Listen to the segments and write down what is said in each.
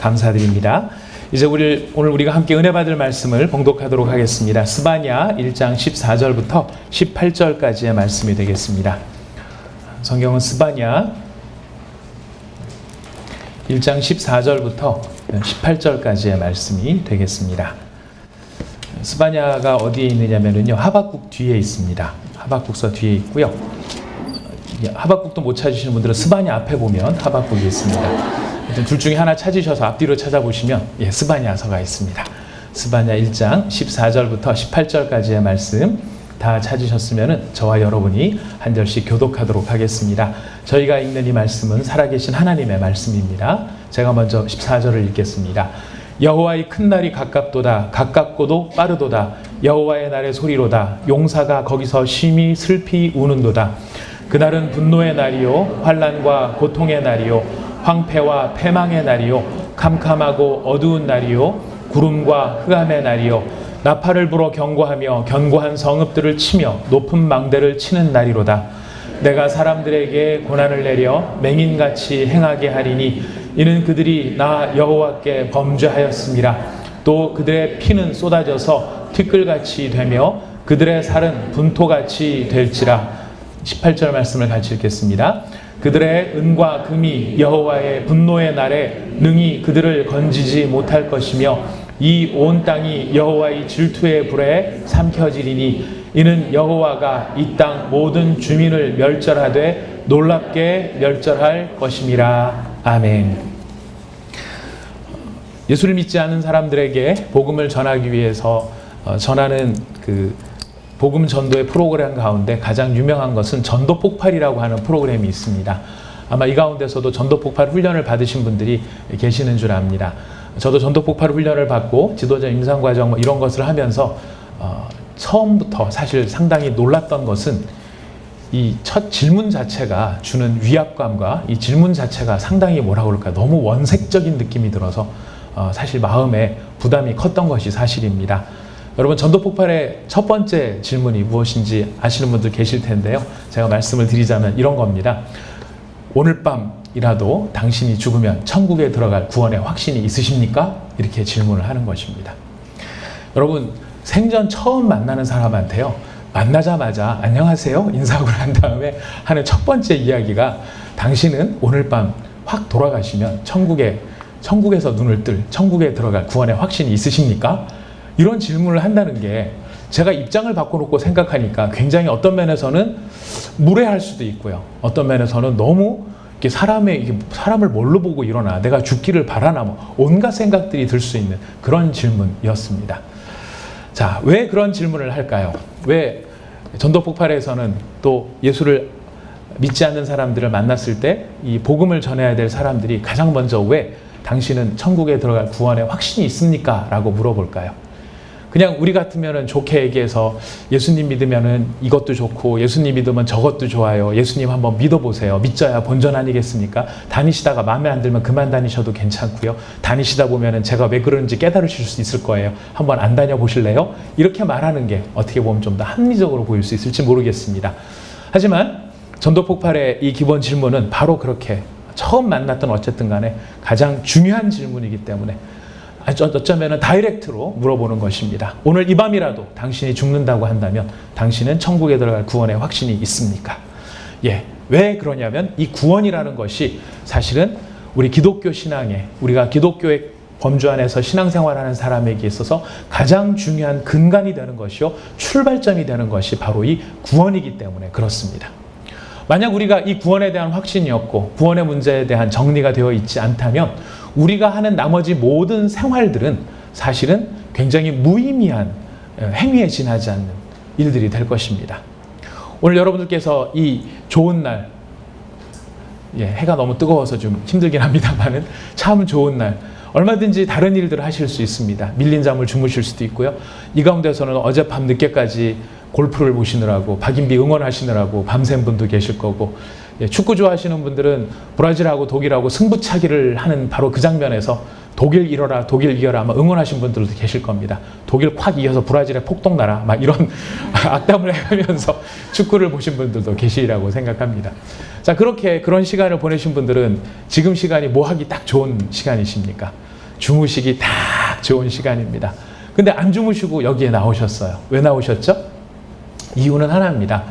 감사드립니다. 이제 오늘 우리가 함께 은혜 받을 말씀을 봉독하도록 하겠습니다. 스바냐 1장 14절부터 18절까지의 말씀이 되겠습니다. 성경은 스바냐 1장 14절부터 18절까지의 말씀이 되겠습니다. 스바냐가 어디에 있느냐면요, 하박국 뒤에 있습니다. 하박국서 뒤에 있고요. 하박국도 못 찾으시는 분들은 스바냐 앞에 보면 하박국이 있습니다. 둘 중에 하나 찾으셔서 앞뒤로 찾아보시면 스바냐서가 있습니다. 스바냐 1장 14절부터 18절까지의 말씀 다 찾으셨으면 저와 여러분이 한 절씩 교독하도록 하겠습니다. 저희가 읽는 이 말씀은 살아계신 하나님의 말씀입니다. 제가 먼저 14절을 읽겠습니다. 여호와의 큰 날이 가깝도다. 가깝고도 빠르도다. 여호와의 날의 소리로다. 용사가 거기서 심히 슬피 우는도다. 그날은 분노의 날이요 환난과 고통의 날이요 황폐와 패망의 날이요 캄캄하고 어두운 날이요 구름과 흑암의 날이요 나팔을 불어 경고하며 견고한 성읍들을 치며 높은 망대를 치는 날이로다. 내가 사람들에게 고난을 내려 맹인같이 행하게 하리니 이는 그들이 나 여호와께 범죄하였음이라. 또 그들의 피는 쏟아져서 티끌같이 되며 그들의 살은 분토같이 될지라. 18절 말씀을 같이 읽겠습니다. 그들의 은과 금이 여호와의 분노의 날에 능히 그들을 건지지 못할 것이며 이 온 땅이 여호와의 질투의 불에 삼켜지리니 이는 여호와가 이 땅 모든 주민을 멸절하되 놀랍게 멸절할 것임이라. 아멘. 예수를 믿지 않은 사람들에게 복음을 전하기 위해서 전하는 복음 전도의 프로그램 가운데 가장 유명한 것은 전도 폭발이라고 하는 프로그램이 있습니다. 아마 이 가운데서도 전도 폭발 훈련을 받으신 분들이 계시는 줄 압니다. 저도 전도 폭발 훈련을 받고 지도자 임상 과정 이런 것을 하면서 처음부터 사실 상당히 놀랐던 것은 이 첫 질문 자체가 주는 위압감과 이 질문 자체가 상당히 뭐라고 그럴까 너무 원색적인 느낌이 들어서 사실 마음에 부담이 컸던 것이 사실입니다. 여러분, 전도 폭발의 첫 번째 질문이 무엇인지 아시는 분들 계실 텐데요. 제가 말씀을 드리자면 이런 겁니다. 오늘 밤이라도 당신이 죽으면 천국에 들어갈 구원의 확신이 있으십니까? 이렇게 질문을 하는 것입니다. 여러분, 생전 처음 만나는 사람한테요, 만나자마자 안녕하세요 인사하고 난 다음에 하는 첫 번째 이야기가 당신은 오늘 밤 확 돌아가시면 천국에서 눈을 뜰 천국에 들어갈 구원의 확신이 있으십니까? 이런 질문을 한다는 게 제가 입장을 바꿔놓고 생각하니까 굉장히 어떤 면에서는 무례할 수도 있고요. 어떤 면에서는 너무 이렇게 사람을 뭘로 보고 일어나 내가 죽기를 바라나 뭐 온갖 생각들이 들 수 있는 그런 질문이었습니다. 자, 왜 그런 질문을 할까요? 왜 전도 폭발에서는 또 예수를 믿지 않는 사람들을 만났을 때 이 복음을 전해야 될 사람들이 가장 먼저 왜 당신은 천국에 들어갈 구원의 확신이 있습니까? 라고 물어볼까요? 그냥 우리 같으면은 좋게 얘기해서 예수님 믿으면은 이것도 좋고 예수님 믿으면 저것도 좋아요. 예수님 한번 믿어보세요. 믿져야 본전 아니겠습니까? 다니시다가 마음에 안 들면 그만 다니셔도 괜찮고요. 다니시다 보면은 제가 왜 그러는지 깨달으실 수 있을 거예요. 한번 안 다녀보실래요? 이렇게 말하는 게 어떻게 보면 좀 더 합리적으로 보일 수 있을지 모르겠습니다. 하지만 전도 폭발의 이 기본 질문은 바로 그렇게 처음 만났던 어쨌든 간에 가장 중요한 질문이기 때문에 어쩌면 다이렉트로 물어보는 것입니다. 오늘 이 밤이라도 당신이 죽는다고 한다면 당신은 천국에 들어갈 구원의 확신이 있습니까? 왜 그러냐면 이 구원이라는 것이 사실은 우리 기독교 신앙에 우리가 기독교의 범주 안에서 신앙생활하는 사람에게 있어서 가장 중요한 근간이 되는 것이요 출발점이 되는 것이 바로 이 구원이기 때문에 그렇습니다. 만약 우리가 이 구원에 대한 확신이 없고 구원의 문제에 대한 정리가 되어 있지 않다면 우리가 하는 나머지 모든 생활들은 사실은 굉장히 무의미한 행위에 지나지 않는 일들이 될 것입니다. 오늘 여러분들께서 이 좋은 날, 해가 너무 뜨거워서 좀 힘들긴 합니다만은 참 좋은 날, 얼마든지 다른 일들을 하실 수 있습니다. 밀린 잠을 주무실 수도 있고요. 이 가운데서는 어젯밤 늦게까지 골프를 보시느라고 박인비 응원하시느라고 밤샘 분도 계실 거고, 축구 좋아하시는 분들은 브라질하고 독일하고 승부차기를 하는 바로 그 장면에서 독일 이뤄라, 독일 이겨라 아마 응원하신 분들도 계실 겁니다. 독일 콱 이겨서 브라질에 폭동 나라 막 이런 악담을 해가면서 축구를 보신 분들도 계시리라고 생각합니다. 자, 그런 시간을 보내신 분들은 지금 시간이 뭐 하기 딱 좋은 시간이십니까? 주무시기 딱 좋은 시간입니다. 근데 안 주무시고 여기에 나오셨어요. 왜 나오셨죠? 이유는 하나입니다.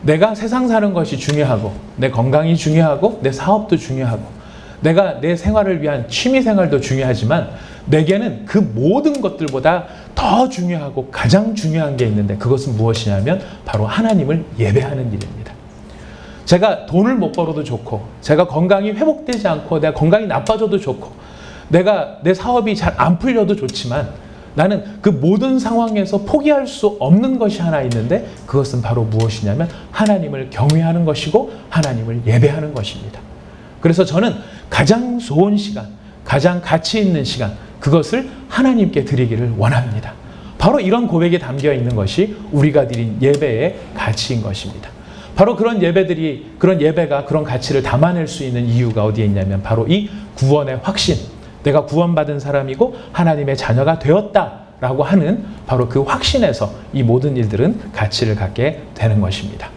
내가 세상 사는 것이 중요하고, 내 건강이 중요하고, 내 사업도 중요하고, 내가 내 생활을 위한 취미 생활도 중요하지만 내게는 그 모든 것들보다 더 중요하고 가장 중요한 게 있는데, 그것은 무엇이냐면 바로 하나님을 예배하는 일입니다. 제가 돈을 못 벌어도 좋고, 제가 건강이 회복되지 않고 내가 건강이 나빠져도 좋고, 내가 내 사업이 잘 안 풀려도 좋지만 나는 그 모든 상황에서 포기할 수 없는 것이 하나 있는데, 그것은 바로 무엇이냐면 하나님을 경외하는 것이고 하나님을 예배하는 것입니다. 그래서 저는 가장 좋은 시간, 가장 가치 있는 시간, 그것을 하나님께 드리기를 원합니다. 바로 이런 고백에 담겨 있는 것이 우리가 드린 예배의 가치인 것입니다. 바로 그런 예배가 그런 가치를 담아낼 수 있는 이유가 어디에 있냐면 바로 이 구원의 확신, 내가 구원받은 사람이고 하나님의 자녀가 되었다라고 하는 바로 그 확신에서 이 모든 일들은 가치를 갖게 되는 것입니다.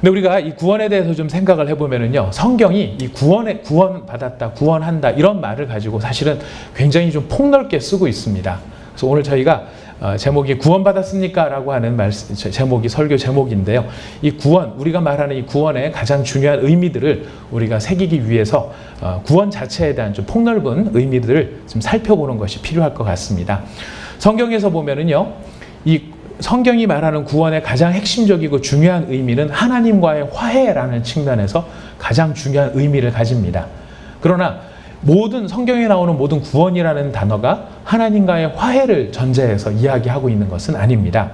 근데 우리가 이 구원에 대해서 좀 생각을 해보면은요, 성경이 이 구원받았다, 구원한다 이런 말을 가지고 사실은 굉장히 좀 폭넓게 쓰고 있습니다. 그래서 오늘 저희가 제목이 구원받았습니까? 라고 하는 제목이 설교 제목인데요. 이 구원, 우리가 말하는 이 구원의 가장 중요한 의미들을 우리가 새기기 위해서 구원 자체에 대한 좀 폭넓은 의미들을 좀 살펴보는 것이 필요할 것 같습니다. 성경에서 보면은요, 이 성경이 말하는 구원의 가장 핵심적이고 중요한 의미는 하나님과의 화해라는 측면에서 가장 중요한 의미를 가집니다. 그러나 성경에 나오는 모든 구원이라는 단어가 하나님과의 화해를 전제해서 이야기하고 있는 것은 아닙니다.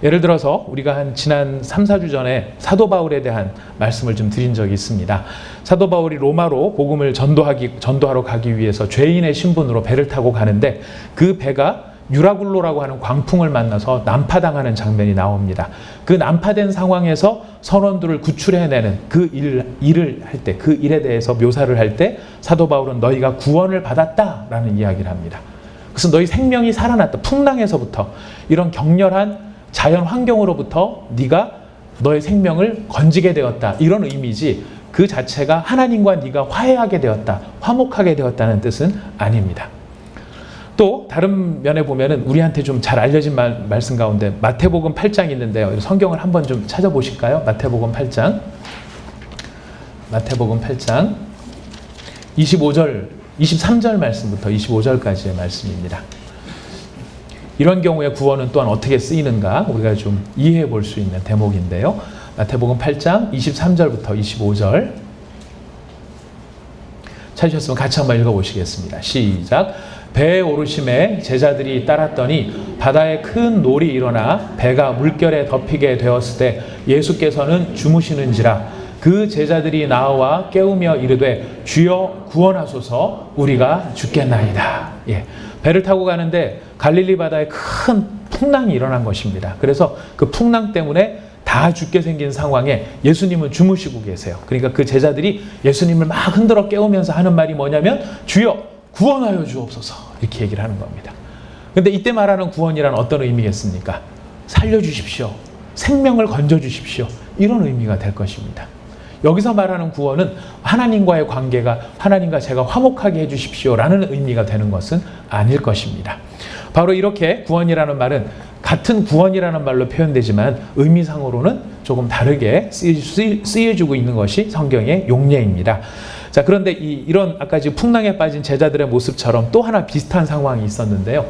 예를 들어서 우리가 지난 3, 4주 전에 사도 바울에 대한 말씀을 좀 드린 적이 있습니다. 사도 바울이 로마로 복음을 전도하러 가기 위해서 죄인의 신분으로 배를 타고 가는데, 그 배가 유라굴로라고 하는 광풍을 만나서 난파당하는 장면이 나옵니다. 그 난파된 상황에서 선원들을 구출해내는 그 일을 할 때, 그 일에 대해서 묘사를 할 때 사도 바울은 너희가 구원을 받았다라는 이야기를 합니다. 그래서 너희 생명이 살아났다. 풍랑에서부터, 이런 격렬한 자연 환경으로부터 네가 너의 생명을 건지게 되었다, 이런 의미지, 그 자체가 하나님과 네가 화해하게 되었다, 화목하게 되었다는 뜻은 아닙니다. 또 다른 면에 보면은 우리한테 좀 잘 알려진 말씀 가운데 마태복음 8장이 있는데요. 성경을 한번 좀 찾아보실까요? 마태복음 8장 23절 말씀부터 25절까지의 말씀입니다. 이런 경우에 구원은 또한 어떻게 쓰이는가 우리가 좀 이해해 볼 수 있는 대목인데요. 마태복음 8장 23절부터 25절 찾으셨으면 같이 한번 읽어보시겠습니다. 시작. 배에 오르심에 제자들이 따랐더니 바다에 큰 놀이 일어나 배가 물결에 덮이게 되었을 때 예수께서는 주무시는지라. 그 제자들이 나와 깨우며 이르되 주여 구원하소서, 우리가 죽겠나이다. 배를 타고 가는데 갈릴리 바다에 큰 풍랑이 일어난 것입니다. 그래서 그 풍랑 때문에 다 죽게 생긴 상황에 예수님은 주무시고 계세요. 그러니까 그 제자들이 예수님을 막 흔들어 깨우면서 하는 말이 뭐냐면 주여 구원하여 주옵소서, 이렇게 얘기를 하는 겁니다. 근데 이때 말하는 구원이란 어떤 의미겠습니까? 살려주십시오, 생명을 건져주십시오, 이런 의미가 될 것입니다. 여기서 말하는 구원은 하나님과의 관계가, 하나님과 제가 화목하게 해주십시오 라는 의미가 되는 것은 아닐 것입니다. 바로 이렇게 구원이라는 말은 같은 구원이라는 말로 표현되지만 의미상으로는 조금 다르게 쓰여지고 있는 것이 성경의 용례입니다. 자, 그런데 이런 아까 지금 풍랑에 빠진 제자들의 모습처럼 또 하나 비슷한 상황이 있었는데요.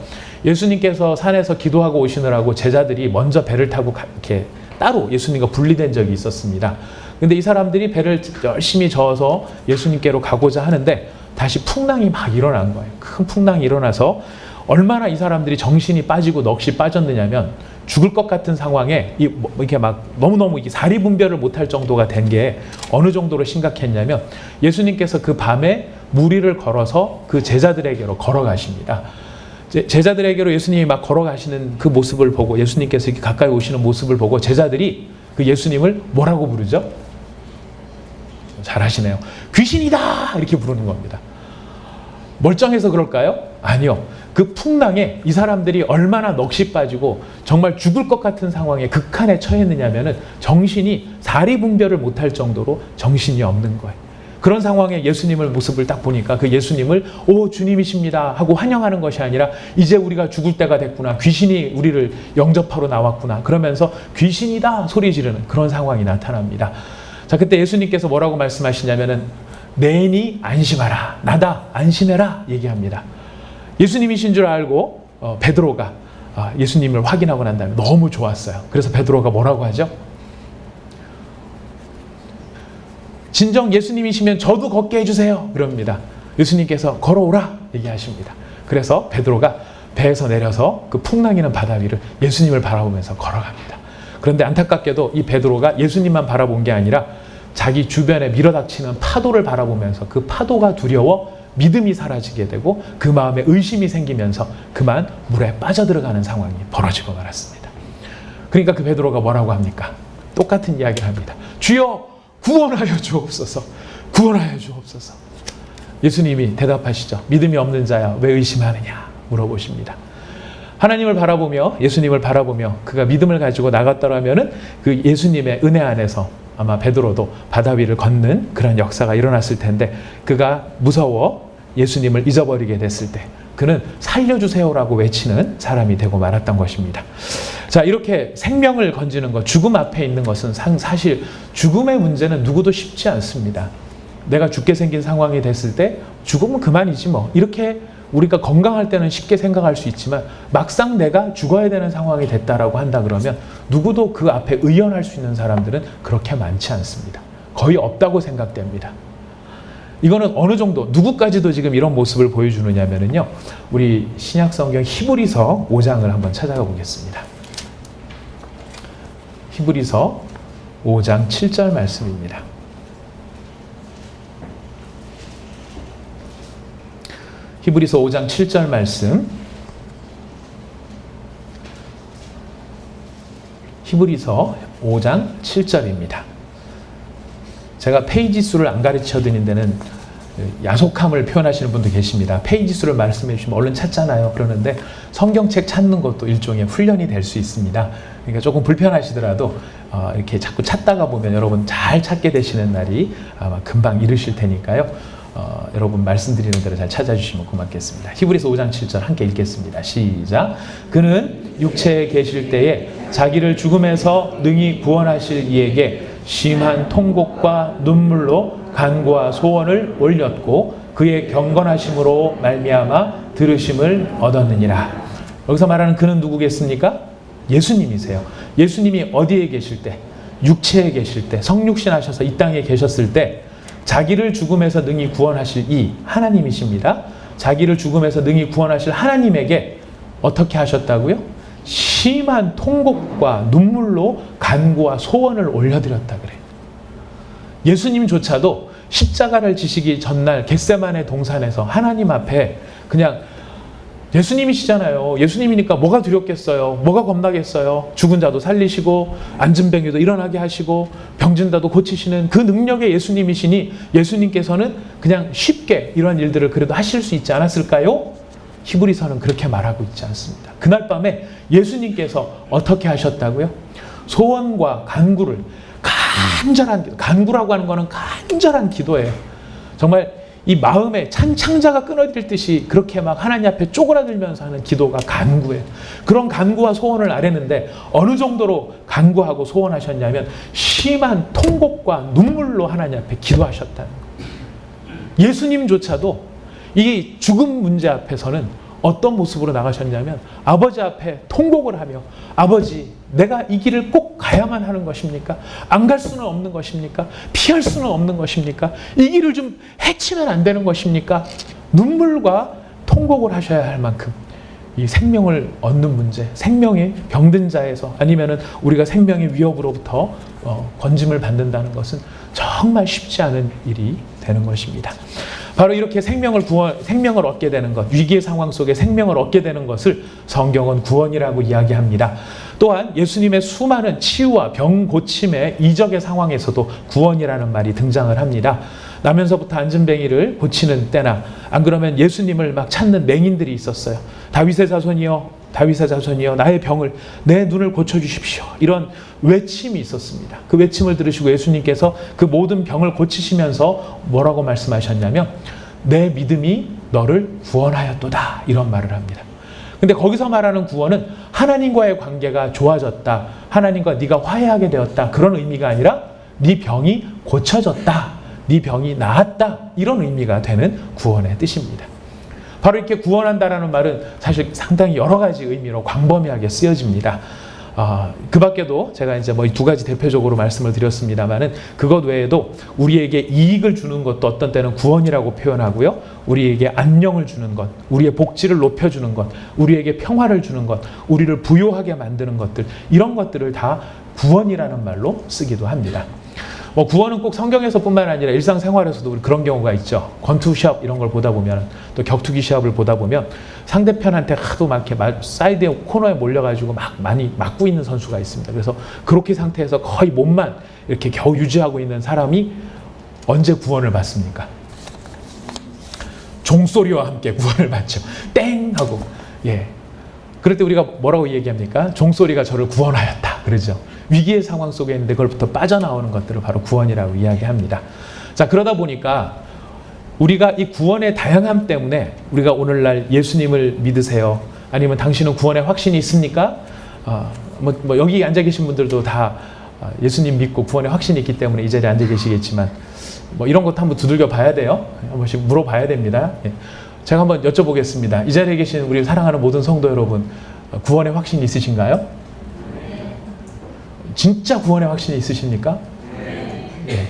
예수님께서 산에서 기도하고 오시느라고 제자들이 먼저 배를 타고 이렇게 따로 예수님과 분리된 적이 있었습니다. 근데 이 사람들이 배를 열심히 저어서 예수님께로 가고자 하는데 다시 풍랑이 막 일어난 거예요. 큰 풍랑이 일어나서 얼마나 이 사람들이 정신이 빠지고 넋이 빠졌느냐면 죽을 것 같은 상황에 이렇게 막 너무너무 사리분별을 못할 정도가 된 게 어느 정도로 심각했냐면 예수님께서 그 밤에 무리를 걸어서 그 제자들에게로 걸어가십니다. 제자들에게로 예수님이 막 걸어가시는 그 모습을 보고, 예수님께서 이렇게 가까이 오시는 모습을 보고 제자들이 그 예수님을 뭐라고 부르죠? 잘하시네요. 귀신이다! 이렇게 부르는 겁니다. 멀쩡해서 그럴까요? 아니요. 그 풍랑에 이 사람들이 얼마나 넋이 빠지고 정말 죽을 것 같은 상황에 극한에 처했느냐면은 정신이 사리분별을 못할 정도로 정신이 없는 거예요. 그런 상황에 예수님을 모습을 딱 보니까 그 예수님을 오 주님이십니다 하고 환영하는 것이 아니라 이제 우리가 죽을 때가 됐구나. 귀신이 우리를 영접하러 나왔구나. 그러면서 귀신이다 소리 지르는 그런 상황이 나타납니다. 자, 그때 예수님께서 뭐라고 말씀하시냐면은 내니 안심하라. 나다 안심해라 얘기합니다. 예수님이신 줄 알고 베드로가 예수님을 확인하고 난 다음에 너무 좋았어요. 그래서 베드로가 뭐라고 하죠? 진정 예수님이시면 저도 걷게 해주세요. 그럽니다. 예수님께서 걸어오라 얘기하십니다. 그래서 베드로가 배에서 내려서 그 풍랑이는 바다 위를 예수님을 바라보면서 걸어갑니다. 그런데 안타깝게도 이 베드로가 예수님만 바라본 게 아니라 자기 주변에 밀어닥치는 파도를 바라보면서 그 파도가 두려워 믿음이 사라지게 되고 그 마음에 의심이 생기면서 그만 물에 빠져들어가는 상황이 벌어지고 말았습니다. 그러니까 그 베드로가 뭐라고 합니까? 똑같은 이야기를 합니다. 주여 구원하여 주옵소서. 구원하여 주옵소서. 예수님이 대답하시죠. 믿음이 없는 자야 왜 의심하느냐 물어보십니다. 하나님을 바라보며 예수님을 바라보며 그가 믿음을 가지고 나갔더라면은 그 예수님의 은혜 안에서 아마 베드로도 바다 위를 걷는 그런 역사가 일어났을 텐데 그가 무서워 예수님을 잊어버리게 됐을 때 그는 살려주세요라고 외치는 사람이 되고 말았던 것입니다. 자, 이렇게 생명을 건지는 것, 죽음 앞에 있는 것은 사실 죽음의 문제는 누구도 쉽지 않습니다. 내가 죽게 생긴 상황이 됐을 때 죽으면 그만이지 뭐. 이렇게 우리가 건강할 때는 쉽게 생각할 수 있지만 막상 내가 죽어야 되는 상황이 됐다라고 한다 그러면 누구도 그 앞에 의연할 수 있는 사람들은 그렇게 많지 않습니다. 거의 없다고 생각됩니다. 이거는 어느 정도 누구까지도 지금 이런 모습을 보여주느냐면요. 우리 신약성경 히브리서 5장을 한번 찾아가 보겠습니다. 히브리서 5장 7절 말씀입니다. 히브리서 5장 7절 말씀. 히브리서 5장 7절입니다. 제가 페이지 수를 안 가르쳐 드리는 데는 야속함을 표현하시는 분도 계십니다. 페이지 수를 말씀해 주시면 얼른 찾잖아요. 그러는데 성경책 찾는 것도 일종의 훈련이 될 수 있습니다. 그러니까 조금 불편하시더라도 이렇게 자꾸 찾다가 보면 여러분 잘 찾게 되시는 날이 아마 금방 이르실 테니까요. 여러분 말씀드리는 대로 잘 찾아주시면 고맙겠습니다. 히브리서 5장 7절 함께 읽겠습니다. 시작. 그는 육체에 계실 때에 자기를 죽음에서 능히 구원하실 이에게 심한 통곡과 눈물로 간구와 소원을 올렸고 그의 경건하심으로 말미암아 들으심을 얻었느니라. 여기서 말하는 그는 누구겠습니까? 예수님이세요. 예수님이 어디에 계실 때? 육체에 계실 때, 성육신 하셔서 이 땅에 계셨을 때 자기를 죽음에서 능히 구원하실 이 하나님이십니다. 자기를 죽음에서 능히 구원하실 하나님에게 어떻게 하셨다고요? 심한 통곡과 눈물로 간구와 소원을 올려드렸다 그래요. 예수님조차도 십자가를 지시기 전날 겟세마네 동산에서 하나님 앞에 그냥 예수님이시잖아요. 예수님이니까 뭐가 두렵겠어요? 뭐가 겁나겠어요? 죽은 자도 살리시고 앉은 병에도 일어나게 하시고 병진 자도 고치시는 그 능력의 예수님이시니 예수님께서는 그냥 쉽게 이런 일들을 그래도 하실 수 있지 않았을까요? 히브리서는 그렇게 말하고 있지 않습니다. 그날 밤에 예수님께서 어떻게 하셨다고요? 소원과 간구를 간절한 기도, 간구라고 하는 거는 간절한 기도예요. 정말 이 마음에 창자가 끊어질 그렇게 막 하나님 앞에 쪼그라들면서 하는 기도가 간구예요. 그런 간구와 소원을 아뢰는데 어느 정도로 간구하고 소원하셨냐면 심한 통곡과 눈물로 하나님 앞에 기도하셨다는 거예요. 예수님조차도 이 죽음 문제 앞에서는 어떤 모습으로 나가셨냐면 아버지 앞에 통곡을 하며 아버지 내가 이 길을 꼭 가야만 하는 것입니까? 안 갈 수는 없는 것입니까? 피할 수는 없는 것입니까? 이 길을 좀 해치면 안 되는 것입니까? 눈물과 통곡을 하셔야 할 만큼 이 생명을 얻는 문제, 생명이 병든 자에서 아니면은 우리가 생명의 위협으로부터 건짐을 받는다는 것은 정말 쉽지 않은 일이 되는 것입니다. 바로 이렇게 생명을 얻게 되는 것, 위기의 상황 속에 생명을 얻게 되는 것을 성경은 구원이라고 이야기합니다. 또한 예수님의 수많은 치유와 병 고침의 이적의 상황에서도 구원이라는 말이 등장을 합니다. 나면서부터 앉은뱅이를 고치는 때나 안 그러면 예수님을 막 찾는 맹인들이 있었어요. 다윗의 자손이여 나의 병을, 내 눈을 고쳐주십시오. 이런 외침이 있었습니다. 그 외침을 들으시고 예수님께서 그 모든 병을 고치시면서 뭐라고 말씀하셨냐면 내 믿음이 너를 구원하였도다, 이런 말을 합니다. 근데 거기서 말하는 구원은 하나님과의 관계가 좋아졌다, 하나님과 네가 화해하게 되었다, 그런 의미가 아니라 네 병이 고쳐졌다, 네 병이 나았다, 이런 의미가 되는 구원의 뜻입니다. 바로 이렇게 구원한다라는 말은 사실 상당히 여러 가지 의미로 광범위하게 쓰여집니다. 그 밖에도 제가 이제 뭐 두 가지 대표적으로 말씀을 드렸습니다만은 그것 외에도 우리에게 이익을 주는 것도 어떤 때는 구원이라고 표현하고요. 우리에게 안녕을 주는 것, 우리의 복지를 높여주는 것, 우리에게 평화를 주는 것, 우리를 부요하게 만드는 것들, 이런 것들을 다 구원이라는 말로 쓰기도 합니다. 뭐 구원은 꼭 성경에서뿐만 아니라 일상생활에서도 우리 그런 경우가 있죠. 권투 시합 이런 걸 보다 보면, 또 격투기 시합을 보다 보면 상대편한테 하도 막 이렇게 사이드에 코너에 몰려가지고 막 많이 맞고 있는 선수가 있습니다. 그래서 그렇게 상태에서 거의 몸만 이렇게 겨우 유지하고 있는 사람이 언제 구원을 받습니까? 종소리와 함께 구원을 받죠. 땡 하고. 예. 그럴 때 우리가 뭐라고 얘기합니까? 종소리가 저를 구원하였다, 그러죠. 위기의 상황 속에 있는데 그걸부터 빠져나오는 것들을 바로 구원이라고 이야기합니다. 자, 그러다 보니까 우리가 이 구원의 다양함 때문에 우리가 오늘날 예수님을 믿으세요? 아니면 당신은 구원의 확신이 있습니까? 뭐 여기 앉아 계신 분들도 다 예수님 믿고 구원의 확신이 있기 때문에 이 자리에 앉아 계시겠지만 뭐 이런 것도 한번 두들겨 봐야 돼요. 한 번씩 물어봐야 됩니다. 예. 제가 한번 여쭤보겠습니다. 이 자리에 계신 우리 사랑하는 모든 성도 여러분, 구원의 확신이 있으신가요? 진짜 구원의 확신이 있으십니까? 예.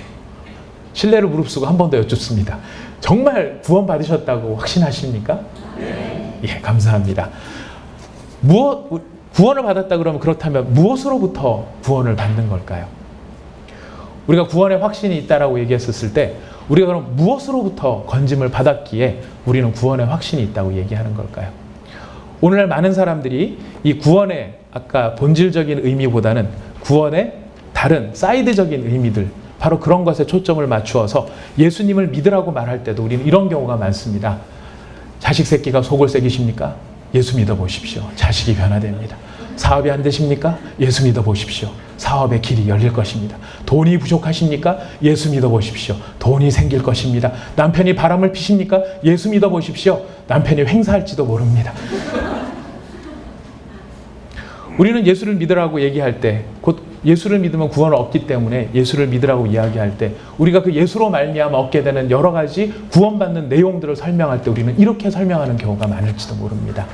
신뢰를 무릅쓰고 한 번 더 여쭙습니다. 정말 구원 받으셨다고 확신하십니까? 예, 감사합니다. 구원을 받았다 그러면 그렇다면 무엇으로부터 구원을 받는 걸까요? 우리가 구원의 확신이 있다라고 얘기했었을 때 우리가 그럼 무엇으로부터 건짐을 받았기에 우리는 구원의 확신이 있다고 얘기하는 걸까요? 오늘날 많은 사람들이 이 구원의 아까 본질적인 의미보다는 구원의 다른 사이드적인 의미들, 바로 그런 것에 초점을 맞추어서 예수님을 믿으라고 말할 때도 우리는 이런 경우가 많습니다. 자식 새끼가 속을 새기십니까? 예수 믿어보십시오. 자식이 변화됩니다. 사업이 안 되십니까? 예수 믿어보십시오. 사업의 길이 열릴 것입니다. 돈이 부족하십니까? 예수 믿어보십시오. 돈이 생길 것입니다. 남편이 바람을 피십니까? 예수 믿어보십시오. 남편이 횡사할지도 모릅니다. 우리는 예수를 믿으라고 얘기할 때, 곧 예수를 믿으면 구원을 얻기 때문에 예수를 믿으라고 이야기할 때 우리가 그 예수로 말미암아 얻게 되는 여러 가지 구원받는 내용들을 설명할 때 우리는 이렇게 설명하는 경우가 많을지도 모릅니다.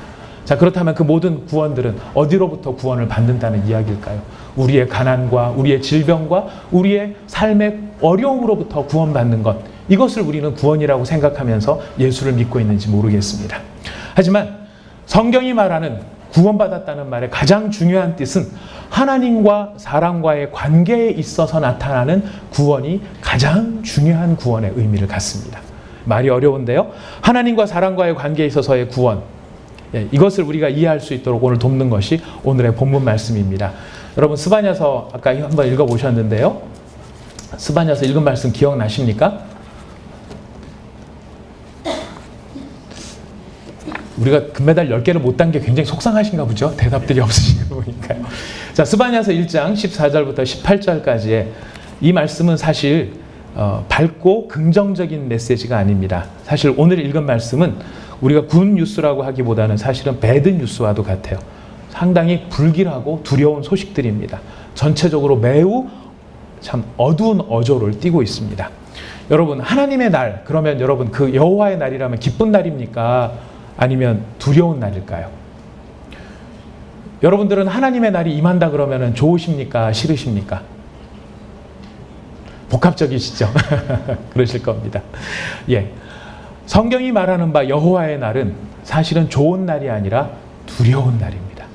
자, 그렇다면 그 모든 구원들은 어디로부터 구원을 받는다는 이야기일까요? 우리의 가난과 우리의 질병과 우리의 삶의 어려움으로부터 구원받는 것, 이것을 우리는 구원이라고 생각하면서 예수를 믿고 있는지 모르겠습니다. 하지만 성경이 말하는 구원받았다는 말의 가장 중요한 뜻은 하나님과 사람과의 관계에 있어서 나타나는 구원이 가장 중요한 구원의 의미를 갖습니다. 말이 어려운데요. 하나님과 사람과의 관계에 있어서의 구원, 이것을 우리가 이해할 수 있도록 오늘 돕는 것이 오늘의 본문 말씀입니다. 여러분 스바냐서 아까 한번 읽어보셨는데요. 스바냐서 읽은 말씀 기억나십니까? 우리가 금메달 10개를 못 딴 게 굉장히 속상하신가 보죠? 대답들이 없으신 거 보니까요. 자, 스바냐서 1장 14절부터 18절까지의 이 말씀은 사실 밝고 긍정적인 메시지가 아닙니다. 사실 오늘 읽은 말씀은 우리가 굿 뉴스라고 하기보다는 사실은 배드 뉴스와도 같아요. 상당히 불길하고 두려운 소식들입니다. 전체적으로 매우 참 어두운 어조를 띠고 있습니다. 여러분, 하나님의 날, 그러면 여러분 그 여호와의 날이라면 기쁜 날입니까? 아니면 두려운 날일까요? 여러분들은 하나님의 날이 임한다 그러면 좋으십니까? 싫으십니까? 복합적이시죠? 그러실 겁니다. 예. 성경이 말하는 바 여호와의 날은 사실은 좋은 날이 아니라 두려운 날입니다.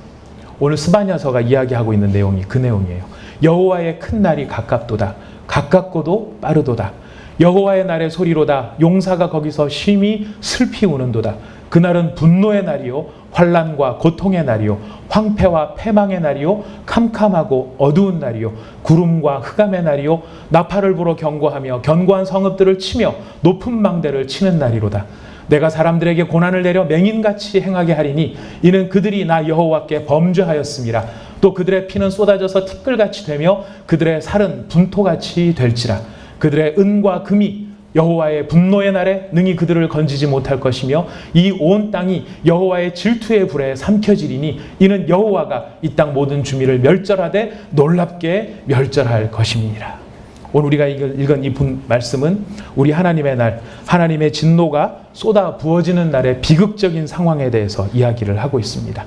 오늘 스바냐서가 이야기하고 있는 내용이 그 내용이에요. 여호와의 큰 날이 가깝도다. 가깝고도 빠르도다. 여호와의 날의 소리로다. 용사가 거기서 심히 슬피 우는도다. 그날은 분노의 날이요 환난과 고통의 날이요 황폐와 패망의 날이요 캄캄하고 어두운 날이요 구름과 흑암의 날이요 나팔을 불어 경고하며 견고한 성읍들을 치며 높은 망대를 치는 날이로다. 내가 사람들에게 고난을 내려 맹인같이 행하게 하리니 이는 그들이 나 여호와께 범죄하였음이라. 또 그들의 피는 쏟아져서 티끌같이 되며 그들의 살은 분토같이 될지라. 그들의 은과 금이 여호와의 분노의 날에 능히 그들을 건지지 못할 것이며 이 온 땅이 여호와의 질투의 불에 삼켜지리니 이는 여호와가 이 땅 모든 주민을 멸절하되 놀랍게 멸절할 것임이니라. 오늘 우리가 읽은 이 말씀은 우리 하나님의 날, 하나님의 진노가 쏟아 부어지는 날의 비극적인 상황에 대해서 이야기를 하고 있습니다.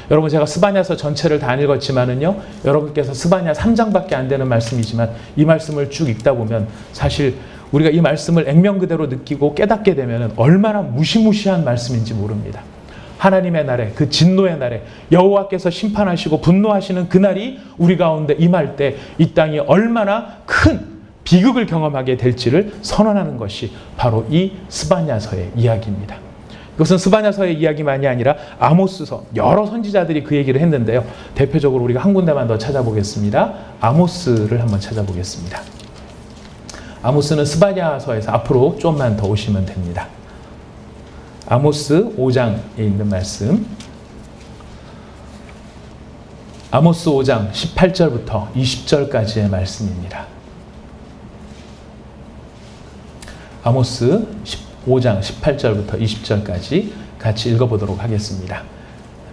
여러분, 제가 스바냐서 전체를 다 안 읽었지만은요, 여러분께서 스바냐 3장밖에 안 되는 말씀이지만 이 말씀을 쭉 읽다 보면 사실 우리가 이 말씀을 액면 그대로 느끼고 깨닫게 되면 얼마나 무시무시한 말씀인지 모릅니다. 하나님의 날에, 그 진노의 날에 여호와께서 심판하시고 분노하시는 그날이 우리 가운데 임할 때 이 땅이 얼마나 큰 비극을 경험하게 될지를 선언하는 것이 바로 이 스바냐서의 이야기입니다. 이것은 스바냐서의 이야기만이 아니라 아모스서, 여러 선지자들이 그 얘기를 했는데요. 대표적으로 우리가 한 군데만 더 찾아보겠습니다. 아모스를 한번 찾아보겠습니다. 아모스는 스바냐서에서 앞으로 좀만 더 오시면 됩니다. 아모스 5장에 있는 말씀. 아모스 5장 18절부터 20절까지의 말씀입니다. 아모스 5장 18절부터 20절까지 같이 읽어보도록 하겠습니다.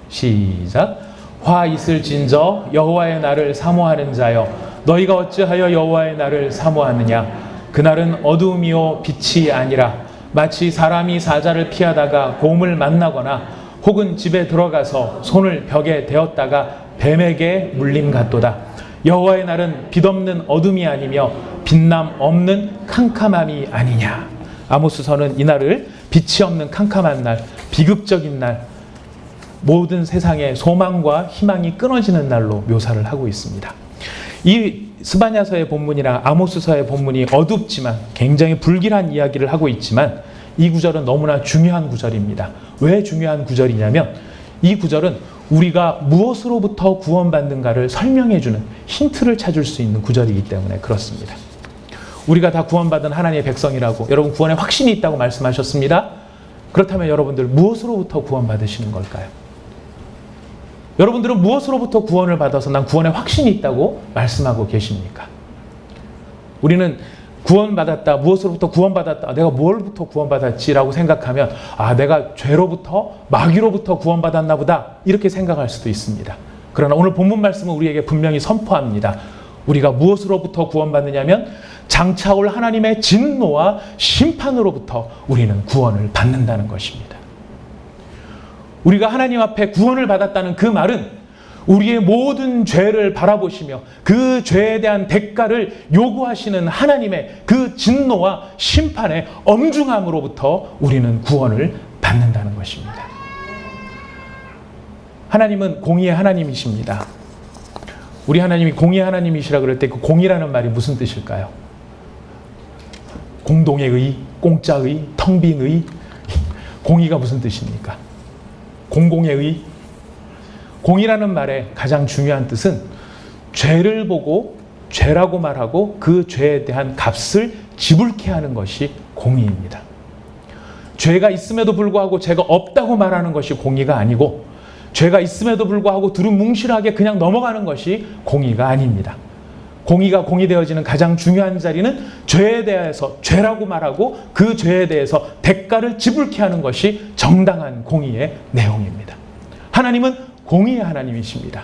시작. 화 있을진저 여호와의 날을 사모하는 자여, 너희가 어찌하여 여호와의 날을 사모하느냐. 그날은 어두움이요 빛이 아니라 마치 사람이 사자를 피하다가 곰을 만나거나 혹은 집에 들어가서 손을 벽에 대었다가 뱀에게 물림 같도다. 여호와의 날은 빛없는 어둠이 아니며 빛남 없는 캄캄함이 아니냐. 아모스서는 이 날을 빛이 없는 캄캄한 날, 비극적인 날, 모든 세상의 소망과 희망이 끊어지는 날로 묘사를 하고 있습니다. 이 스바냐서의 본문이랑 아모스서의 본문이 어둡지만 굉장히 불길한 이야기를 하고 있지만 이 구절은 너무나 중요한 구절입니다. 왜 중요한 구절이냐면 이 구절은 우리가 무엇으로부터 구원받는가를 설명해주는 힌트를 찾을 수 있는 구절이기 때문에 그렇습니다. 우리가 다 구원받은 하나님의 백성이라고, 여러분 구원에 확신이 있다고 말씀하셨습니다. 그렇다면 여러분들 무엇으로부터 구원받으시는 걸까요? 여러분들은 무엇으로부터 구원을 받아서 난 구원에 확신이 있다고 말씀하고 계십니까? 우리는 구원받았다, 무엇으로부터 구원받았다, 내가 뭘부터 구원받았지라고 생각하면 내가 죄로부터, 마귀로부터 구원받았나 보다 이렇게 생각할 수도 있습니다. 그러나 오늘 본문 말씀은 우리에게 분명히 선포합니다. 우리가 무엇으로부터 구원받느냐면 장차올 하나님의 진노와 심판으로부터 우리는 구원을 받는다는 것입니다. 우리가 하나님 앞에 구원을 받았다는 그 말은 우리의 모든 죄를 바라보시며 그 죄에 대한 대가를 요구하시는 하나님의 그 진노와 심판의 엄중함으로부터 우리는 구원을 받는다는 것입니다. 하나님은 공의의 하나님이십니다. 우리 하나님이 공의의 하나님이시라 그럴 때 그 공의라는 말이 무슨 뜻일까요? 공동의 의, 공짜의, 텅 빈 의. 공의가 무슨 뜻입니까? 공공의 의. 공의라는 말의 가장 중요한 뜻은 죄를 보고 죄라고 말하고 그 죄에 대한 값을 지불케 하는 것이 공의입니다. 죄가 있음에도 불구하고 죄가 없다고 말하는 것이 공의가 아니고, 죄가 있음에도 불구하고 두루뭉실하게 그냥 넘어가는 것이 공의가 아닙니다. 공의가 공의되어지는 가장 중요한 자리는 죄에 대해서 죄라고 말하고 그 죄에 대해서 대가를 지불케 하는 것이 정당한 공의의 내용입니다. 하나님은 공의의 하나님이십니다.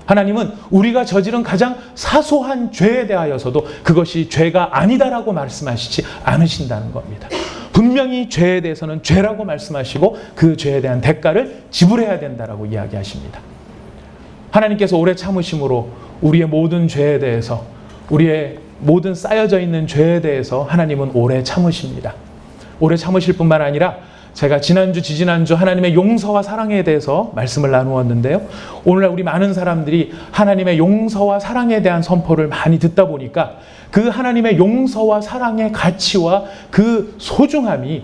하나님은 우리가 저지른 가장 사소한 죄에 대하여서도 그것이 죄가 아니다라고 말씀하시지 않으신다는 겁니다. 분명히 죄에 대해서는 죄라고 말씀하시고 그 죄에 대한 대가를 지불해야 된다라고 이야기하십니다. 하나님께서 오래 참으심으로 우리의 모든 죄에 대해서, 우리의 모든 쌓여져 있는 죄에 대해서 하나님은 오래 참으십니다. 오래 참으실 뿐만 아니라 제가 지난주, 지지난주 하나님의 용서와 사랑에 대해서 말씀을 나누었는데요. 오늘날 우리 많은 사람들이 하나님의 용서와 사랑에 대한 선포를 많이 듣다 보니까 그 하나님의 용서와 사랑의 가치와 그 소중함이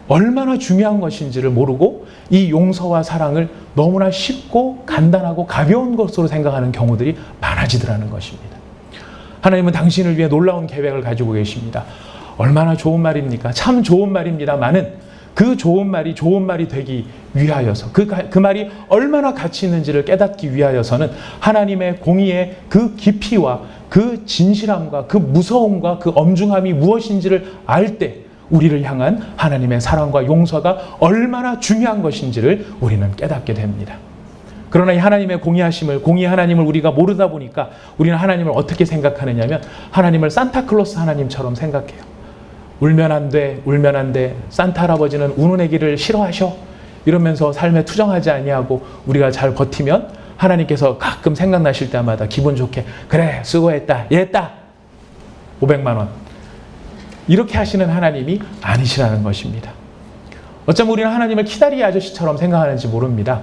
얼마나 중요한 것인지를 모르고 이 용서와 사랑을 너무나 쉽고 간단하고 가벼운 것으로 생각하는 경우들이 많아지더라는 것입니다. 하나님은 당신을 위해 놀라운 계획을 가지고 계십니다. 얼마나 좋은 말입니까? 참 좋은 말입니다만은 그 좋은 말이 되기 위하여서 그 말이 얼마나 가치 있는지를 깨닫기 위하여서는 하나님의 공의의 그 깊이와 그 진실함과 그 무서움과 그 엄중함이 무엇인지를 알 때 우리를 향한 하나님의 사랑과 용서가 얼마나 중요한 것인지를 우리는 깨닫게 됩니다. 그러나 이 하나님의 공의 하나님을 우리가 모르다 보니까 우리는 하나님을 어떻게 생각하느냐면 하나님을 산타클로스 하나님처럼 생각해요. 울면 안 돼. 산타 할아버지는 우는 애기를 싫어하셔. 이러면서 삶에 투정하지 아니하고 우리가 잘 버티면 하나님께서 가끔 생각나실 때마다 기분 좋게 그래 수고했다. 얘했다. 500만 원. 이렇게 하시는 하나님이 아니시라는 것입니다. 어쩌면 우리는 하나님을 키다리 아저씨처럼 생각하는지 모릅니다.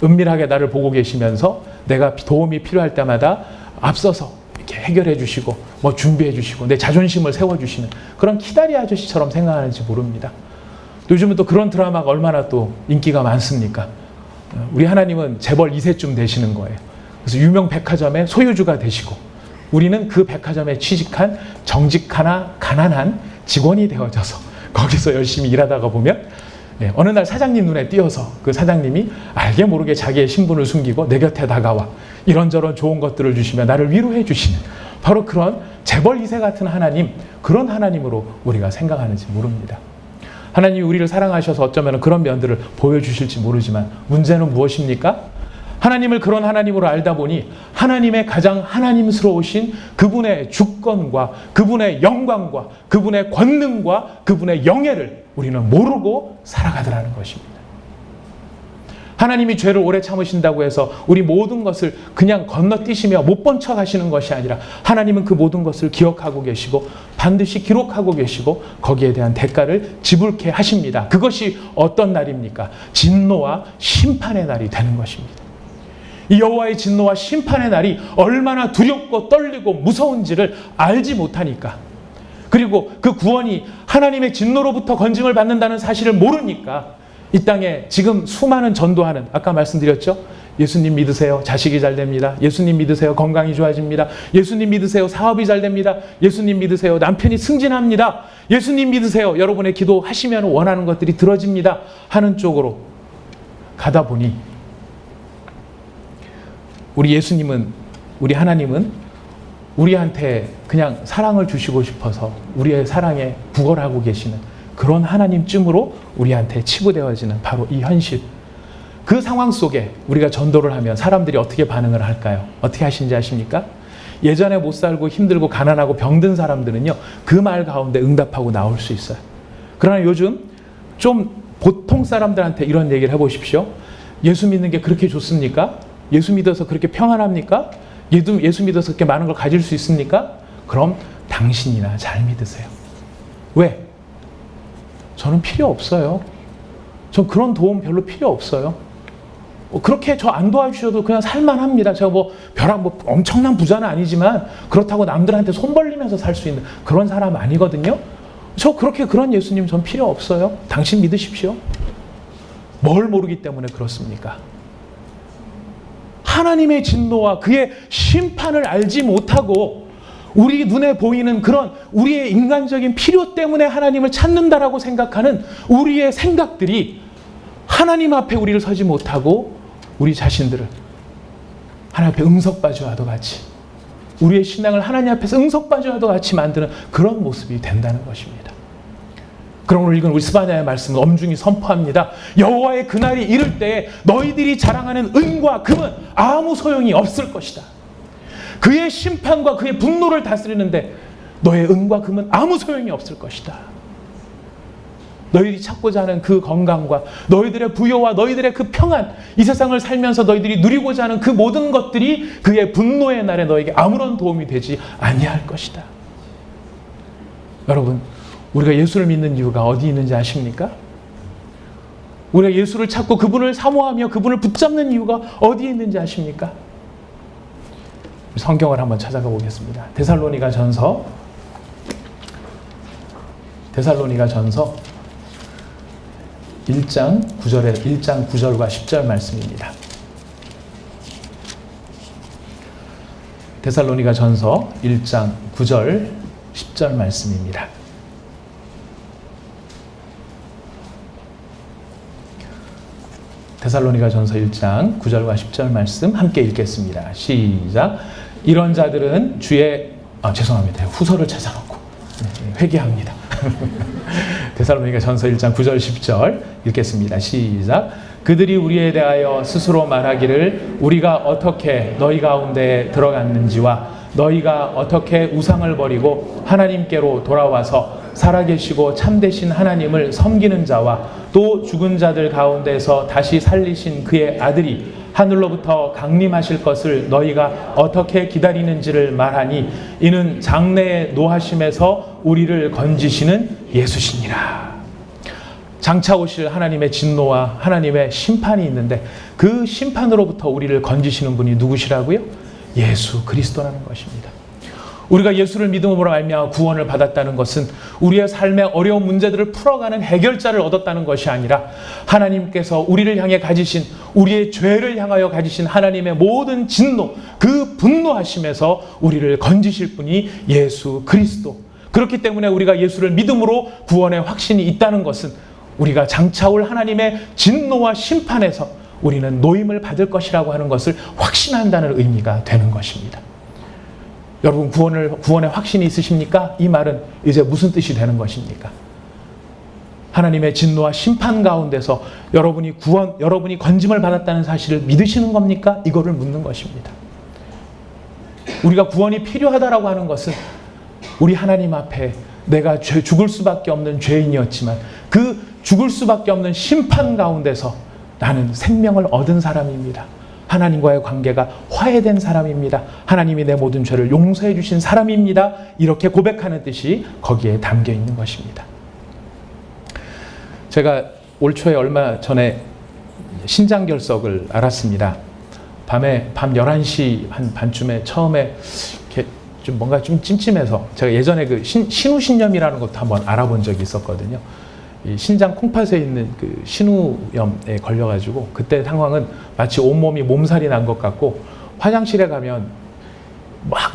은밀하게 나를 보고 계시면서 내가 도움이 필요할 때마다 앞서서 이렇게 해결해 주시고 뭐 준비해 주시고 내 자존심을 세워주시는 그런 키다리 아저씨처럼 생각하는지 모릅니다. 요즘은 또 그런 드라마가 얼마나 또 인기가 많습니까? 우리 하나님은 재벌 2세쯤 되시는 거예요. 그래서 유명 백화점의 소유주가 되시고 우리는 그 백화점에 취직한 정직하나 가난한 직원이 되어져서 거기서 열심히 일하다가 보면 어느 날 사장님 눈에 띄어서 그 사장님이 알게 모르게 자기의 신분을 숨기고 내 곁에 다가와 이런저런 좋은 것들을 주시며 나를 위로해 주시는 바로 그런 재벌 2세 같은 하나님, 그런 하나님으로 우리가 생각하는지 모릅니다. 하나님이 우리를 사랑하셔서 어쩌면 그런 면들을 보여주실지 모르지만 문제는 무엇입니까? 하나님을 그런 하나님으로 알다 보니 하나님의 가장 하나님스러우신 그분의 주권과 그분의 영광과 그분의 권능과 그분의 영예를 우리는 모르고 살아가더라는 것입니다. 하나님이 죄를 오래 참으신다고 해서 우리 모든 것을 그냥 건너뛰시며 못 본 척 하시는 것이 아니라 하나님은 그 모든 것을 기억하고 계시고 반드시 기록하고 계시고 거기에 대한 대가를 지불케 하십니다. 그것이 어떤 날입니까? 진노와 심판의 날이 되는 것입니다. 이 여호와의 진노와 심판의 날이 얼마나 두렵고 떨리고 무서운지를 알지 못하니까, 그리고 그 구원이 하나님의 진노로부터 건짐을 받는다는 사실을 모르니까 이 땅에 지금 수많은 전도하는, 아까 말씀드렸죠? 예수님 믿으세요. 자식이 잘 됩니다. 예수님 믿으세요. 건강이 좋아집니다. 예수님 믿으세요. 사업이 잘 됩니다. 예수님 믿으세요. 남편이 승진합니다. 예수님 믿으세요. 여러분의 기도하시면 원하는 것들이 들어집니다. 하는 쪽으로 가다 보니 우리 예수님은, 우리 하나님은 우리한테 그냥 사랑을 주시고 싶어서 우리의 사랑에 부걸하고 계시는 그런 하나님쯤으로 우리한테 치부되어지는 바로 이 현실. 그 상황 속에 우리가 전도를 하면 사람들이 어떻게 반응을 할까요? 어떻게 하시는지 아십니까? 예전에 못 살고 힘들고 가난하고 병든 사람들은요, 그 말 가운데 응답하고 나올 수 있어요. 그러나 요즘 좀 보통 사람들한테 이런 얘기를 해보십시오. 예수 믿는 게 그렇게 좋습니까? 예수 믿어서 그렇게 평안합니까? 예수 믿어서 그렇게 많은 걸 가질 수 있습니까? 그럼 당신이나 잘 믿으세요. 왜? 저는 필요 없어요. 전 그런 도움 별로 필요 없어요. 그렇게 저 안 도와주셔도 그냥 살만합니다. 제가 뭐 엄청난 부자는 아니지만 그렇다고 남들한테 손 벌리면서 살 수 있는 그런 사람 아니거든요. 그런 예수님 전 필요 없어요. 당신 믿으십시오. 뭘 모르기 때문에 그렇습니까? 하나님의 진노와 그의 심판을 알지 못하고 우리 눈에 보이는 그런 우리의 인간적인 필요 때문에 하나님을 찾는다라고 생각하는 우리의 생각들이 하나님 앞에 우리를 서지 못하고 우리 자신들을 하나님 앞에 응석바지와도 같이, 우리의 신앙을 하나님 앞에서 응석바지와도 같이 만드는 그런 모습이 된다는 것입니다. 그럼 오늘 읽은 우리 스바냐의 말씀은 엄중히 선포합니다. 여호와의 그날이 이를 때에 너희들이 자랑하는 은과 금은 아무 소용이 없을 것이다. 그의 심판과 그의 분노를 다스리는데 너의 은과 금은 아무 소용이 없을 것이다. 너희들이 찾고자 하는 그 건강과 너희들의 부여와 너희들의 그 평안, 이 세상을 살면서 너희들이 누리고자 하는 그 모든 것들이 그의 분노의 날에 너에게 아무런 도움이 되지 아니할 것이다. 여러분, 우리가 예수를 믿는 이유가 어디 있는지 아십니까? 우리가 예수를 찾고 그분을 사모하며 그분을 붙잡는 이유가 어디에 있는지 아십니까? 성경을 한번 찾아가 보겠습니다. 데살로니가 전서 1장 9절과 10절 말씀입니다. 데살로니가 전서 1장 9절 10절 말씀입니다. 데살로니가 전서 1장 9절과 10절 말씀 함께 읽겠습니다. 시작. 이런 자들은 주의 죄송합니다. 후서를 찾아놓고 회개합니다. 데살로니가 전서 1장 9절 10절 읽겠습니다. 시작. 그들이 우리에 대하여 스스로 말하기를 우리가 어떻게 너희 가운데 들어갔는지와 너희가 어떻게 우상을 버리고 하나님께로 돌아와서 살아계시고 참되신 하나님을 섬기는 자와 또 죽은 자들 가운데서 다시 살리신 그의 아들이 하늘로부터 강림하실 것을 너희가 어떻게 기다리는지를 말하니 이는 장래의 노하심에서 우리를 건지시는 예수시니라. 장차 오실 하나님의 진노와 하나님의 심판이 있는데 그 심판으로부터 우리를 건지시는 분이 누구시라고요? 예수 그리스도라는 것입니다. 우리가 예수를 믿음으로 말미암아 구원을 받았다는 것은 우리의 삶의 어려운 문제들을 풀어가는 해결자를 얻었다는 것이 아니라 하나님께서 우리를 향해 가지신 우리의 죄를 향하여 가지신 하나님의 모든 진노, 그 분노하심에서 우리를 건지실 분이 예수 그리스도. 그렇기 때문에 우리가 예수를 믿음으로 구원의 확신이 있다는 것은 우리가 장차 올 하나님의 진노와 심판에서 우리는 노임을 받을 것이라고 하는 것을 확신한다는 의미가 되는 것입니다. 여러분 구원의 확신이 있으십니까? 이 말은 이제 무슨 뜻이 되는 것입니까? 하나님의 진노와 심판 가운데서 여러분이 건짐을 받았다는 사실을 믿으시는 겁니까? 이거를 묻는 것입니다. 우리가 구원이 필요하다라고 하는 것은 우리 하나님 앞에 내가 죽을 수밖에 없는 죄인이었지만 그 죽을 수밖에 없는 심판 가운데서 나는 생명을 얻은 사람입니다. 하나님과의 관계가 화해된 사람입니다. 하나님이 내 모든 죄를 용서해 주신 사람입니다. 이렇게 고백하는 뜻이 거기에 담겨 있는 것입니다. 제가 올 초에 얼마 전에 신장결석을 알았습니다. 밤 11시 한 반쯤에 처음에 이렇게 좀 뭔가 좀 찜찜해서 제가 예전에 그 신우신염이라는 것도 한번 알아본 적이 있었거든요. 이 신장 콩팥에 있는 그 신우염에 걸려가지고 그때 상황은 마치 온몸이 몸살이 난 것 같고 화장실에 가면 막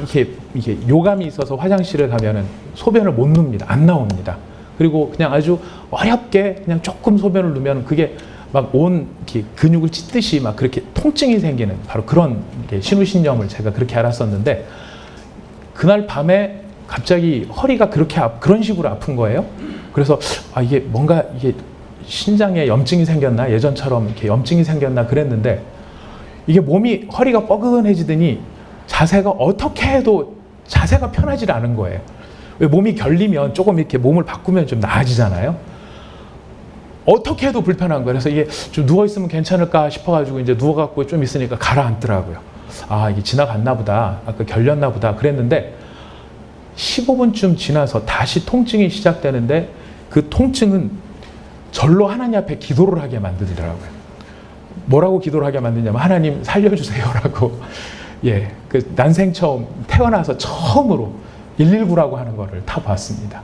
이게 요감이 있어서 화장실에 가면은 소변을 못 눕니다. 안 나옵니다. 그리고 그냥 아주 어렵게 그냥 조금 소변을 누면 그게 막 온 근육을 찢듯이 막 그렇게 통증이 생기는 바로 그런 신우신염을 제가 그렇게 알았었는데 그날 밤에 갑자기 허리가 그런 식으로 아픈 거예요. 그래서 이게 뭔가 이게 신장에 염증이 생겼나 예전처럼 이렇게 염증이 생겼나 그랬는데 이게 허리가 뻐근해지더니 자세가 어떻게 해도 자세가 편하지 않은 거예요. 왜 몸이 결리면 조금 이렇게 몸을 바꾸면 좀 나아지잖아요. 어떻게 해도 불편한 거예요. 그래서 이게 좀 누워 있으면 괜찮을까 싶어가지고 이제 누워갖고 좀 있으니까 가라앉더라고요. 이게 지나갔나 보다. 아까 결렸나 보다. 그랬는데 15분쯤 지나서 다시 통증이 시작되는데 그 통증은 절로 하나님 앞에 기도를 하게 만들더라고요. 뭐라고 기도를 하게 만드냐면 하나님 살려주세요라고. 그 난생 처음 태어나서 처음으로 119라고 하는 거를 타봤습니다.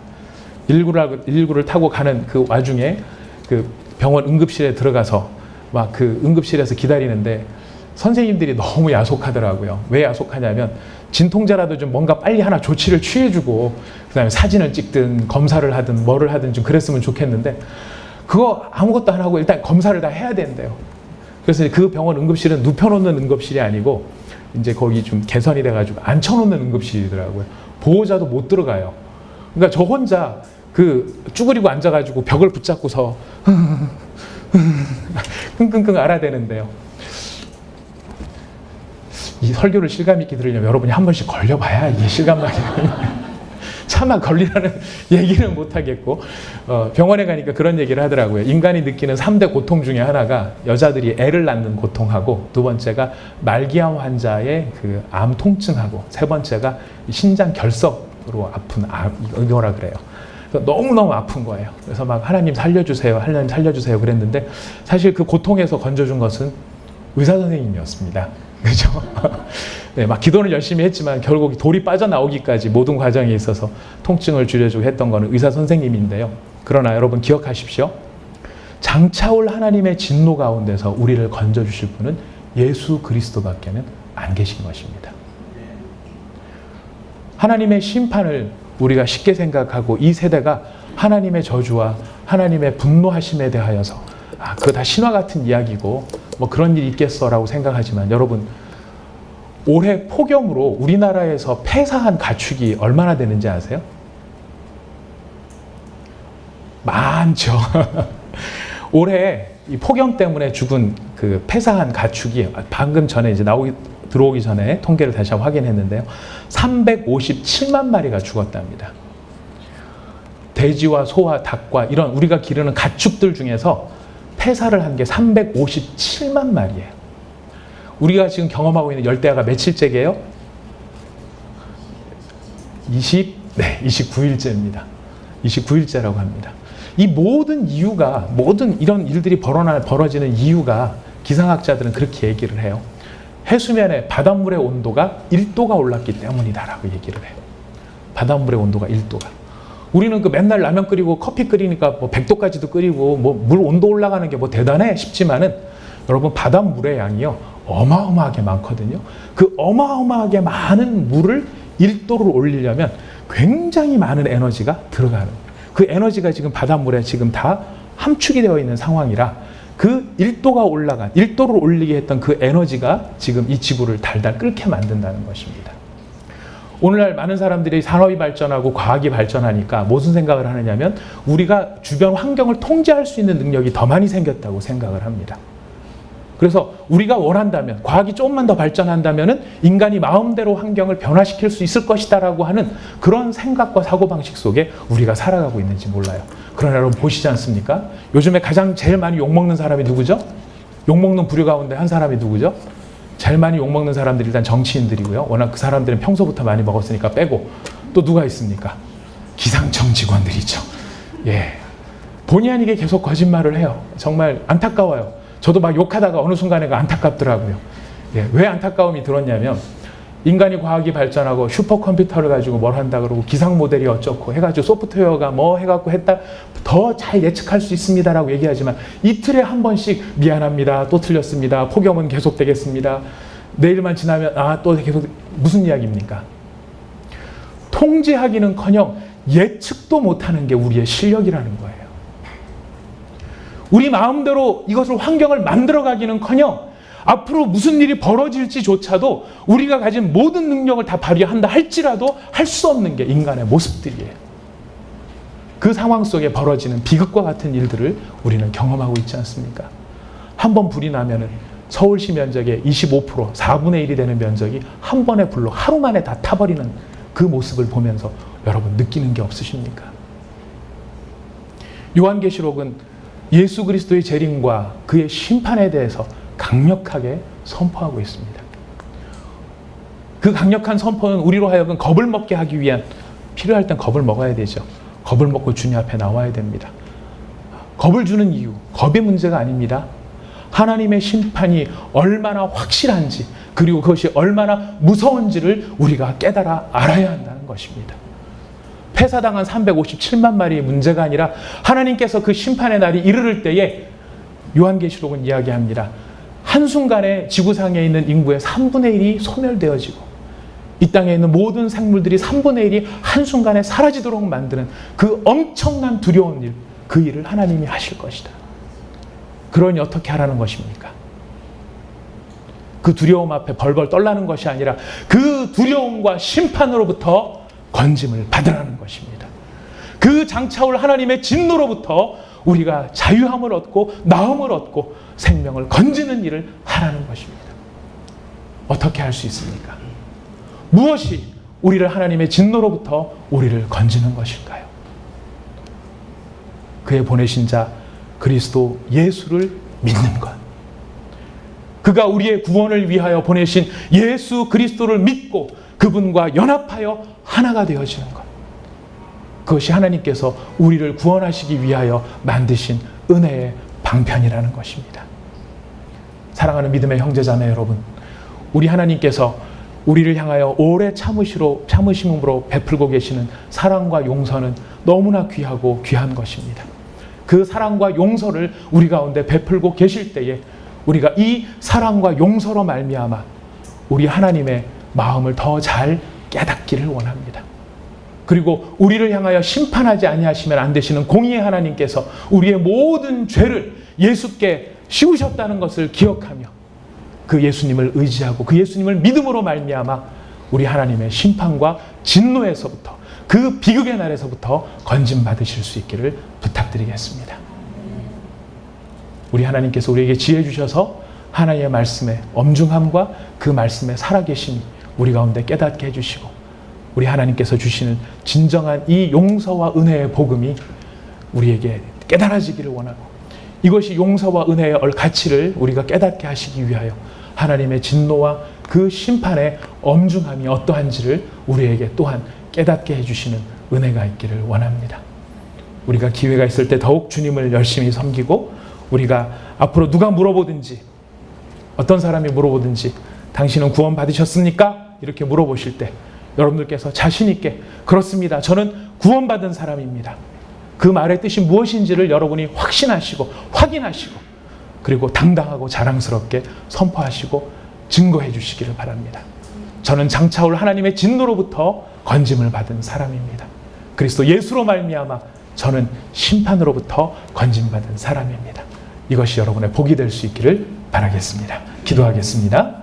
119를 타고 가는 그 와중에 그 병원 응급실에 들어가서 막 그 응급실에서 기다리는데 선생님들이 너무 야속하더라고요. 왜 야속하냐면 진통제라도 좀 뭔가 빨리 하나 조치를 취해주고 그다음에 사진을 찍든 검사를 하든 뭐를 하든 좀 그랬으면 좋겠는데 그거 아무것도 안 하고 일단 검사를 다 해야 된대요. 그래서 그 병원 응급실은 눕혀놓는 응급실이 아니고 이제 거기 좀 개선이 돼가지고 앉혀놓는 응급실이더라고요. 보호자도 못 들어가요. 그러니까 저 혼자 그 쭈그리고 앉아가지고 벽을 붙잡고서 끙끙끙 알아대는데요. 이 설교를 실감 있게 들으려면 여러분이 한 번씩 걸려봐야 이게 실감나게 차마 걸리라는 얘기는 못하겠고 병원에 가니까 그런 얘기를 하더라고요. 인간이 느끼는 3대 고통 중에 하나가 여자들이 애를 낳는 고통하고 두 번째가 말기암 환자의 그 암 통증하고 세 번째가 신장 결석으로 아픈 이거라 그래요. 너무너무 아픈 거예요. 그래서 막 하나님 살려주세요, 하나님 살려주세요 그랬는데 사실 그 고통에서 건져준 것은 의사 선생님이었습니다. 그죠? 네, 막 기도는 열심히 했지만 결국 돌이 빠져나오기까지 모든 과정에 있어서 통증을 줄여주고 했던 거는 의사 선생님인데요. 그러나 여러분 기억하십시오. 장차올 하나님의 진노 가운데서 우리를 건져주실 분은 예수 그리스도밖에는 안 계신 것입니다. 하나님의 심판을 우리가 쉽게 생각하고 이 세대가 하나님의 저주와 하나님의 분노하심에 대하여서 그거 다 신화 같은 이야기고 뭐 그런 일이 있겠어라고 생각하지만 여러분 올해 폭염으로 우리나라에서 폐사한 가축이 얼마나 되는지 아세요? 많죠. 올해 이 폭염 때문에 죽은 그 폐사한 가축이 방금 전에 이제 들어오기 전에 통계를 다시 확인했는데요. 357만 마리가 죽었답니다. 돼지와 소와 닭과 이런 우리가 기르는 가축들 중에서 폐사를 한 게 357만 마리예요. 우리가 지금 경험하고 있는 열대야가 며칠째게요? 29일째입니다. 29일째라고 합니다. 이 모든 이유가, 모든 이런 일들이 벌어지는 이유가 기상학자들은 그렇게 얘기를 해요. 해수면의 바닷물의 온도가 1도가 올랐기 때문이다라고 얘기를 해요. 바닷물의 온도가 1도가. 우리는 그 맨날 라면 끓이고 커피 끓이니까 뭐 100도까지도 끓이고 뭐 물 온도 올라가는 게 뭐 대단해 싶지만은 여러분 바닷물의 양이요 어마어마하게 많거든요. 그 어마어마하게 많은 물을 1도를 올리려면 굉장히 많은 에너지가 들어가는 그 에너지가 지금 바닷물에 지금 다 함축이 되어 있는 상황이라 그 1도를 올리게 했던 그 에너지가 지금 이 지구를 달달 끓게 만든다는 것입니다. 오늘날 많은 사람들이 산업이 발전하고 과학이 발전하니까 무슨 생각을 하느냐면 우리가 주변 환경을 통제할 수 있는 능력이 더 많이 생겼다고 생각을 합니다. 그래서 우리가 원한다면 과학이 조금만 더 발전한다면 인간이 마음대로 환경을 변화시킬 수 있을 것이다라고 하는 그런 생각과 사고방식 속에 우리가 살아가고 있는지 몰라요. 그러나 여러분 보시지 않습니까? 요즘에 제일 많이 욕먹는 사람이 누구죠? 욕먹는 부류 가운데 한 사람이 누구죠? 제일 많이 욕먹는 사람들이 일단 정치인들이고요. 워낙 그 사람들은 평소부터 많이 먹었으니까 빼고 또 누가 있습니까? 기상청 직원들이죠. 예, 본의 아니게 계속 거짓말을 해요. 정말 안타까워요. 저도 막 욕하다가 어느 순간에 안타깝더라고요. 예, 왜 안타까움이 들었냐면 인간이 과학이 발전하고 슈퍼컴퓨터를 가지고 뭘 한다 그러고 기상 모델이 어쩌고 해가지고 소프트웨어가 뭐 해갖고 했다 더 잘 예측할 수 있습니다라고 얘기하지만 이틀에 한 번씩 미안합니다. 또 틀렸습니다. 폭염은 계속되겠습니다. 내일만 지나면 또 계속 무슨 이야기입니까? 통제하기는커녕 예측도 못하는 게 우리의 실력이라는 거예요. 우리 마음대로 이것을 환경을 만들어가기는커녕 앞으로 무슨 일이 벌어질지조차도 우리가 가진 모든 능력을 다 발휘한다 할지라도 할 수 없는 게 인간의 모습들이에요. 그 상황 속에 벌어지는 비극과 같은 일들을 우리는 경험하고 있지 않습니까? 한 번 불이 나면은 서울시 면적의 25%, 4분의 1이 되는 면적이 한 번의 불로 하루 만에 다 타버리는 그 모습을 보면서 여러분 느끼는 게 없으십니까? 요한계시록은 예수 그리스도의 재림과 그의 심판에 대해서 강력하게 선포하고 있습니다. 그 강력한 선포는 우리로 하여금 겁을 먹게 하기 위한 필요할 땐 겁을 먹어야 되죠. 겁을 먹고 주님 앞에 나와야 됩니다. 겁을 주는 이유, 겁의 문제가 아닙니다. 하나님의 심판이 얼마나 확실한지 그리고 그것이 얼마나 무서운지를 우리가 깨달아 알아야 한다는 것입니다. 폐사당한 357만 마리의 문제가 아니라 하나님께서 그 심판의 날이 이르를 때에 요한계시록은 이야기합니다. 한순간에 지구상에 있는 인구의 3분의 1이 소멸되어지고 이 땅에 있는 모든 생물들이 3분의 1이 한순간에 사라지도록 만드는 그 엄청난 두려운 일, 그 일을 하나님이 하실 것이다. 그러니 어떻게 하라는 것입니까? 그 두려움 앞에 벌벌 떨라는 것이 아니라 그 두려움과 심판으로부터 건짐을 받으라는 것입니다. 그 장차올 하나님의 진노로부터 우리가 자유함을 얻고 나음을 얻고 생명을 건지는 일을 하라는 것입니다. 어떻게 할 수 있습니까? 무엇이 우리를 하나님의 진노로부터 우리를 건지는 것일까요? 그의 보내신 자 그리스도 예수를 믿는 것. 그가 우리의 구원을 위하여 보내신 예수 그리스도를 믿고 그분과 연합하여 하나가 되어지는 것. 그것이 하나님께서 우리를 구원하시기 위하여 만드신 은혜의 방편이라는 것입니다. 사랑하는 믿음의 형제자매 여러분, 우리 하나님께서 우리를 향하여 오래 참으심으로 베풀고 계시는 사랑과 용서는 너무나 귀하고 귀한 것입니다. 그 사랑과 용서를 우리 가운데 베풀고 계실 때에 우리가 이 사랑과 용서로 말미암아 우리 하나님의 마음을 더 잘 깨닫기를 원합니다. 그리고 우리를 향하여 심판하지 아니하시면 안 되시는 공의의 하나님께서 우리의 모든 죄를 예수께 씌우셨다는 것을 기억하며 그 예수님을 의지하고 그 예수님을 믿음으로 말미암아 우리 하나님의 심판과 진노에서부터 그 비극의 날에서부터 건짐받으실 수 있기를 부탁드리겠습니다. 우리 하나님께서 우리에게 지혜 주셔서 하나님의 말씀의 엄중함과 그 말씀의 살아계심이 우리 가운데 깨닫게 해주시고 우리 하나님께서 주시는 진정한 이 용서와 은혜의 복음이 우리에게 깨달아지기를 원하고 이것이 용서와 은혜의 가치를 우리가 깨닫게 하시기 위하여 하나님의 진노와 그 심판의 엄중함이 어떠한지를 우리에게 또한 깨닫게 해주시는 은혜가 있기를 원합니다. 우리가 기회가 있을 때 더욱 주님을 열심히 섬기고 우리가 앞으로 누가 물어보든지 어떤 사람이 물어보든지 당신은 구원 받으셨습니까? 이렇게 물어보실 때 여러분들께서 자신 있게 그렇습니다. 저는 구원받은 사람입니다. 그 말의 뜻이 무엇인지를 여러분이 확신하시고 확인하시고 그리고 당당하고 자랑스럽게 선포하시고 증거해 주시기를 바랍니다. 저는 장차 올 하나님의 진노로부터 건짐을 받은 사람입니다. 그리스도 예수로 말미암아 저는 심판으로부터 건짐받은 사람입니다. 이것이 여러분의 복이 될 수 있기를 바라겠습니다. 기도하겠습니다.